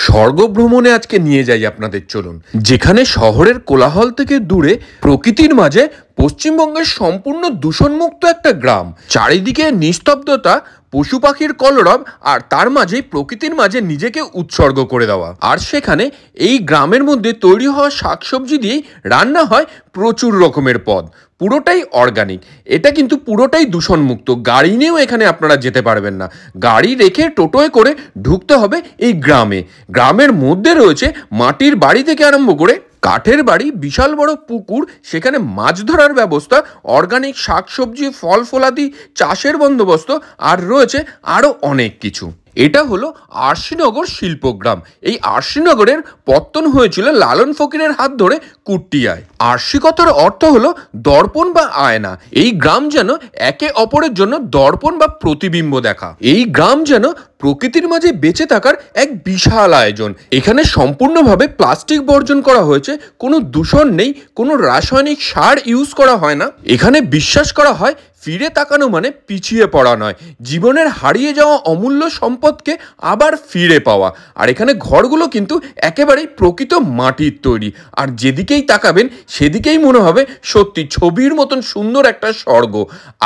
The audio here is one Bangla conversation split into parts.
স্বর্গ ভ্রমণে আজকে নিয়ে যাই আপনাদের, চলুন। যেখানে শহরের কোলাহল থেকে দূরে প্রকৃতির মাঝে পশ্চিমবঙ্গের সম্পূর্ণ দূষণমুক্ত একটা গ্রাম, চারিদিকে নিস্তব্ধতা, পশু পাখির কলরব, আর তার মাঝেই প্রকৃতির মাঝে নিজেকে উৎসর্গ করে দেওয়া। আর সেখানে এই গ্রামের মধ্যে তৈরি হওয়া শাকসবজি দিয়েই রান্না হয় প্রচুর রকমের পদ, পুরোটাই অর্গানিক। এটা কিন্তু পুরোটাই দূষণমুক্ত। গাড়ি নিয়েও এখানে আপনারা যেতে পারবেন না, গাড়ি রেখে টোটোয় করে ঢুকতে হবে এই গ্রামে। গ্রামের মধ্যে রয়েছে মাটির বাড়ি থেকে আরম্ভ করে কাঠের বাড়ি, বিশাল বড় পুকুর, সেখানে মাছ ধরার ব্যবস্থা, অর্গানিক শাকসবজি, ফল ফলাদি চাষের বন্দোবস্ত, আর রয়েছে আরও অনেক কিছু। এটা হলো আরশিনগর শিল্পগ্রাম। এই আরশিনগরের পত্তন হয়েছিল লালন ফকিরের হাত ধরে কুট্টিয়ায়। আরশি কথার অর্থ হলো দর্পণ বা আয়না। এই গ্রাম যেন একে অপরের জন্য দর্পণ বা প্রতিবিম্ব দেখা। এই গ্রাম যেন প্রকৃতির মাঝে বেঁচে থাকার এক বিশাল আয়োজন। এখানে সম্পূর্ণভাবে প্লাস্টিক বর্জন করা হয়েছে, কোনো দূষণ নেই, কোনো রাসায়নিক সার ইউজ করা হয় না। এখানে বিশ্বাস করা হয় ফিরে তাকানো মানে পিছিয়ে পড়া নয়, জীবনের হারিয়ে যাওয়া অমূল্য সম্পদকে আবার ফিরে পাওয়া। আর এখানে ঘরগুলো কিন্তু একেবারেই প্রকৃত মাটির তৈরি, আর যেদিকেই তাকাবেন সেদিকেই মনে হবে সত্যি ছবির মতন সুন্দর একটা স্বর্গ।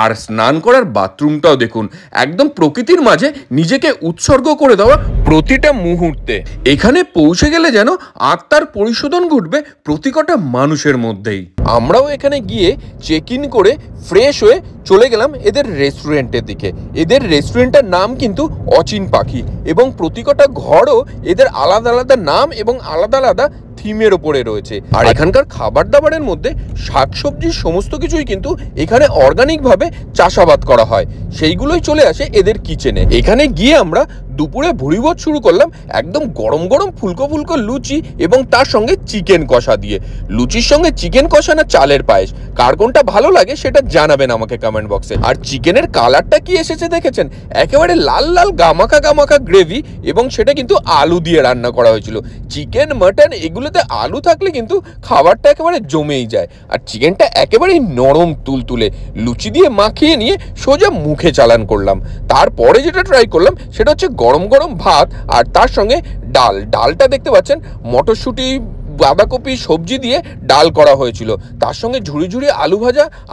আর স্নান করার বাথরুমটাও দেখুন, একদম প্রকৃতির মাঝে নিজেকে উৎসর্গ করে দেওয়া প্রতিটা মুহূর্তে। এখানে পৌঁছে গেলে যেন আত্মার পরিশোধন ঘটবে প্রতি কটা মানুষের মধ্যেই। আমরাও এখানে গিয়ে চেক ইন করে ফ্রেশ হয়ে চলে গেলাম এদের রেস্টুরেন্টের দিকে। এদের রেস্টুরেন্টের নাম কিন্তু অচিন পাখি, এবং প্রতি কটা ঘরও এদের আলাদা আলাদা নাম এবং আলাদা আলাদা থিমের ওপরে রয়েছে। আর এখানকার খাবার দাবারের মধ্যে শাকসবজির সমস্ত কিছুই কিন্তু এখানে অর্গানিকভাবে চাষাবাদ করা হয়, সেইগুলোই চলে আসে এদের কিচেনে। এখানে গিয়ে আমরা দুপুরে ভুড়িভোজ শুরু করলাম, একদম গরম গরম ফুলকো ফুলকো লুচি এবং তার সঙ্গে চিকেন কষা দিয়ে। লুচির সঙ্গে চিকেন কষা না চালের পায়েস, কার কোনটা ভালো লাগে সেটা জানাবেন আমাকে কমেন্ট বক্সে। আর চিকেনের কালারটা কি এসেছে দেখেছেন, একেবারে লাল লাল গামাখা গামাখা গ্রেভি, এবং সেটা কিন্তু আলু দিয়ে রান্না করা হয়েছিল। চিকেন, মাটন এগুলোতে আলু থাকলে কিন্তু খাবারটা একেবারে জমেই যায়। আর চিকেনটা একেবারেই নরম তুলতুলে, লুচি দিয়ে মাখিয়ে নিয়ে সোজা মুখে চালান করলাম। তারপরে যেটা ট্রাই করলাম সেটা হচ্ছে গরম গরম ভাত, আর তার সঙ্গে ডালটা দেখতে পাচ্ছেন মটরশুঁটি, বাঁধাকপি, সবজি দিয়ে ডাল করা হয়েছিল। তার সঙ্গে ঝুড়ি ঝুড়ি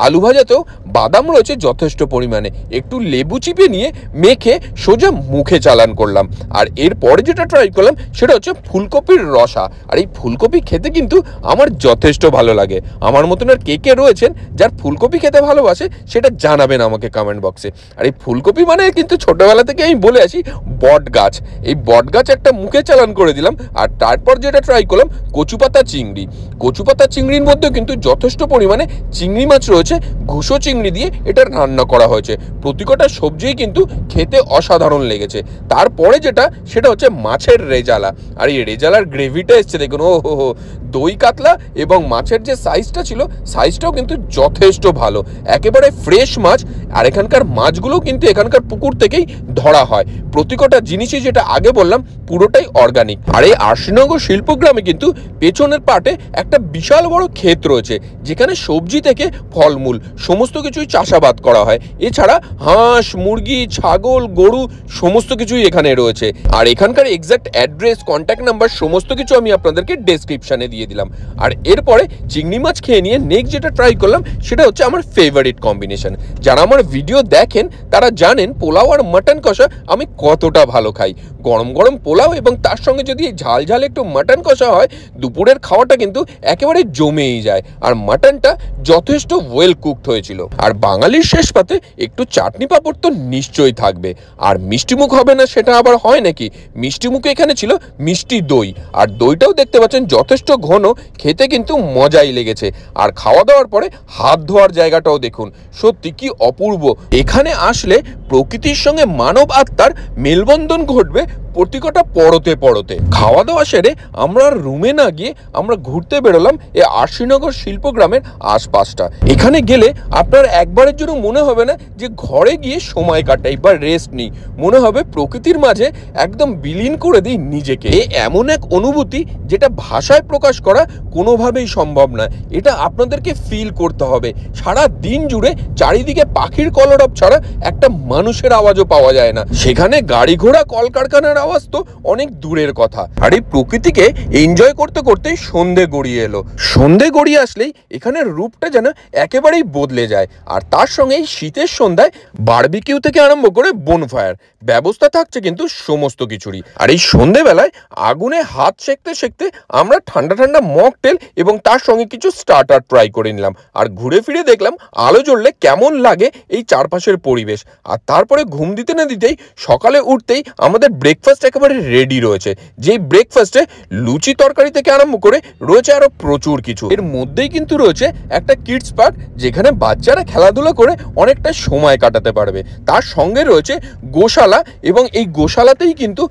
আলু ভাজাতেও বাদাম রয়েছে যথেষ্ট পরিমাণে। একটু লেবু চিপে নিয়ে মেখে সোজা মুখে চালান করলাম। আর এরপরে যেটা ট্রাই করলাম সেটা হচ্ছে ফুলকপির রসা। আর এই ফুলকপি খেতে কিন্তু আমার যথেষ্ট ভালো লাগে। আমার মতন আর কে কে রয়েছেন যার ফুলকপি খেতে ভালোবাসে সেটা জানাবেন আমাকে কমেন্ট বক্সে। আর এই ফুলকপি মানে কিন্তু ছোটবেলা থেকে আমি বলে আসি বট গাছ। এই বট গাছ একটা মুখে চালান করে দিলাম। আর তারপর যেটা ট্রাই করলাম কচুপাতা চিংড়ি। কচুপাতা চিংড়ির মধ্যে কিন্তু যথেষ্ট পরিমাণে চিংড়ি মাছ রয়েছে, ঘুষো চিংড়ি দিয়ে এটা রান্না করা হয়েছে। প্রতিকটা সবজিই কিন্তু খেতে অসাধারণ লেগেছে। তারপরে যেটা সেটা হচ্ছে মাছের রেজালা। আর এই রেজালার গ্রেভিটা এসছে দেখুন, ও হো, দই কাতলা এবং মাছের যে সাইজটা ছিল সাইজটাও কিন্তু যথেষ্ট ভালো, একেবারে ফ্রেশ মাছ। আর এখানকার মাছগুলো কিন্তু এখানকার পুকুর থেকেই ধরা হয়। প্রতিকটা জিনিসই যেটা আগে বললাম পুরোটাই অর্গানিক। আর এই আরশিনগর শিল্পগ্রামে কিন্তু পেছনের পাটে একটা বিশাল বড় ক্ষেত রয়েছে, যেখানে সবজি থেকে ফলমূল সমস্ত কিছুই চাষাবাদ করা হয়। এছাড়া হাঁস, মুরগি, ছাগল, গরু সমস্ত কিছুই এখানে রয়েছে। আর এখানকার এক্সাক্ট অ্যাড্রেস, কন্ট্যাক্ট নাম্বার সমস্ত কিছু আমি আপনাদেরকে ডেসক্রিপশনে দিয়ে দিলাম। আর এরপরে চিংড়ি মাছ খেয়ে নিয়ে নেক্সট যেটা ট্রাই করলাম সেটা হচ্ছে আমার ফেভারিট কম্বিনেশন। যারা আমার ভিডিও দেখেন তারা জানেন পোলাও আর মাটন কষা আমি কতটা ভালো খাই। গরম গরম পোলাও এবং তার সঙ্গে যদি ঝাল ঝাল একটু মাটন কষা হয়, দুপুরের খাওয়াটা কিন্তু একেবারে জমেই যায়। আর মাটনটা যথেষ্ট ওয়েল কুকড হয়েছিল। আর বাঙালির শেষ পাতে একটু চাটনি পাঁপড় তো নিশ্চয়ই থাকবে। আর মিষ্টিমুখ হবে না সেটা আবার হয় নাকি, মিষ্টিমুখে এখানে ছিল মিষ্টি দই। আর দইটাও দেখতে পাচ্ছেন যথেষ্ট ঘন, খেতে কিন্তু মজাই লেগেছে। আর খাওয়া দাওয়ার পরে হাত ধোয়ার জায়গাটাও দেখুন, সত্যি কি অপূর্ব। এখানে আসলে প্রকৃতির সঙ্গে মানব আত্মার মেলবন্ধন ঘটবে প্রতিকটা পড়তে পড়তে। খাওয়া দাওয়া সেরে আমরা রুমে না গিয়ে আমরা ঘুরতে বেরোলাম এই আরশিনগর শিল্পগ্রামের আশপাশটা। এখানে গেলে আপনার একবারের জন্য মনে হবে না যে ঘরে গিয়ে সময় কাটাই বা রেস্ট নিই, মনে হবে প্রকৃতির মাঝে একদম বিলীন করে দিই নিজেকে। এমন এক অনুভূতি যেটা ভাষায় প্রকাশ করা কোনোভাবেই সম্ভব না। এটা আপনাদেরকে ফিল করতে হবে। সারা দিন জুড়ে চারিদিকে পাখি পাখির কলরব ছাড়া একটা মানুষের আওয়াজও পাওয়া যায় না। সেখানে গাড়ি ঘোড়া কলকারখানার আওয়াজ তো অনেক দূরের কথা। আর এই প্রকৃতিকে এনজয় করতে করতে সন্ধে গড়িয়ে এলো। সন্ধে গড়িয়ে আসলেই এখানের রূপটা যেন একেবারেই বদলে যায়। আর তার সঙ্গে এই শীতের সন্ধ্যায় বারবিকিউ থেকে আরম্ভ করে বোনফায়ার ব্যবস্থা থাকছে কিন্তু সমস্ত কিছুরই। আর এই সন্ধেবেলায় আগুনে হাত সেঁকতে সেঁকতে আমরা ঠান্ডা ঠান্ডা মকটেল এবং তার সঙ্গে কিছু স্টার্টার ট্রাই করে নিলাম। আর ঘুরে ফিরে দেখলাম আলো জ্বললে কেমন লাগে এই চারপাশের পরিবেশ। আর তারপরে ঘুম দিতে না দিতেই সকালে উঠতেই আমাদের ব্রেকফাস্ট একেবারে রেডি রয়েছে। যেই ব্রেকফাস্টে লুচি তরকারি থেকে আরম্ভ করে রয়েছে আরো প্রচুর কিছু। এর মধ্যেই কিন্তু রয়েছে একটা কিডস পার্ক, যেখানে বাচ্চারা খেলাধুলা করে অনেকটা সময় কাটাতে পারবে। তার সঙ্গে রয়েছে গোশালা, এবং এই গোশালাতেই কিন্তু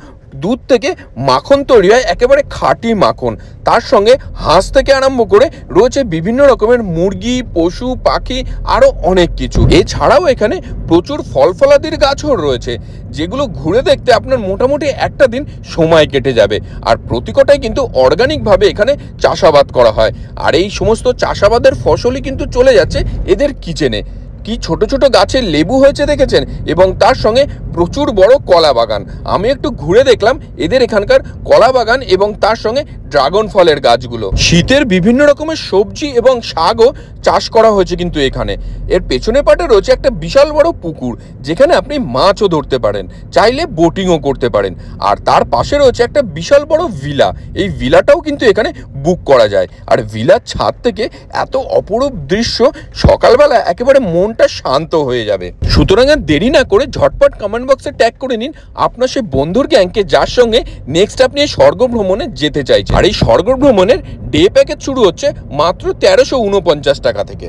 দুধ থেকে মাখন তৈরি হয়, একেবারে খাঁটি মাখন। তার সঙ্গে হাঁস থেকে আরম্ভ করে রয়েছে বিভিন্ন রকমের মুরগি, পশু পাখি, আরো অনেক কিছু। এছাড়াও এখানে প্রচুর ফল ফলাদির গাছও রয়েছে, যেগুলো ঘুরে দেখতে আপনার মোটামুটি একটা দিন সময় কেটে যাবে। আর প্রতিকটাই কিন্তু অর্গানিক ভাবে এখানে চাষাবাদ করা হয়। আর এই সমস্ত চাষাবাদের ফসলই কিন্তু চলে যাচ্ছে এদের কিচেনে। কি ছোট ছোট গাছের লেবু হয়েছে দেখেছেন, এবং তার সঙ্গে প্রচুর বড় কলা বাগান। আমি একটু ঘুরে দেখলাম এদের এখানকার কলা বাগান এবং তার সঙ্গে ড্রাগন ফলের গাছগুলো। শীতের বিভিন্ন রকমের সবজি এবং শাকও চাষ করা হয়েছে কিন্তু এখানে। এর পেছনে পাটে রয়েছে একটা বিশাল বড় পুকুর, যেখানে আপনি মাছও ধরতে পারেন, চাইলে বোটিংও করতে পারেন। আর তার পাশে রয়েছে একটা বিশাল বড় ভিলা। এই ভিলাটাও কিন্তু এখানে বুক করা যায়। আর ভিলার ছাদ থেকে এত অপরূপ দৃশ্য, সকালবেলা একেবারে মনটা শান্ত হয়ে যাবে। সুতরাং আর দেরি না করে ঝটপট কমেন্ট বক্সে ট্যাগ করে নিন আপনার সেই বন্ধুর গ্যাংকে, যার সঙ্গে নেক্সট আপনি এই স্বর্গ ভ্রমণে যেতে চাইছেন। আর এই স্বর্গ ভ্রমণের ডে প্যাকেজ শুরু হচ্ছে মাত্র 1349 টাকা থেকে।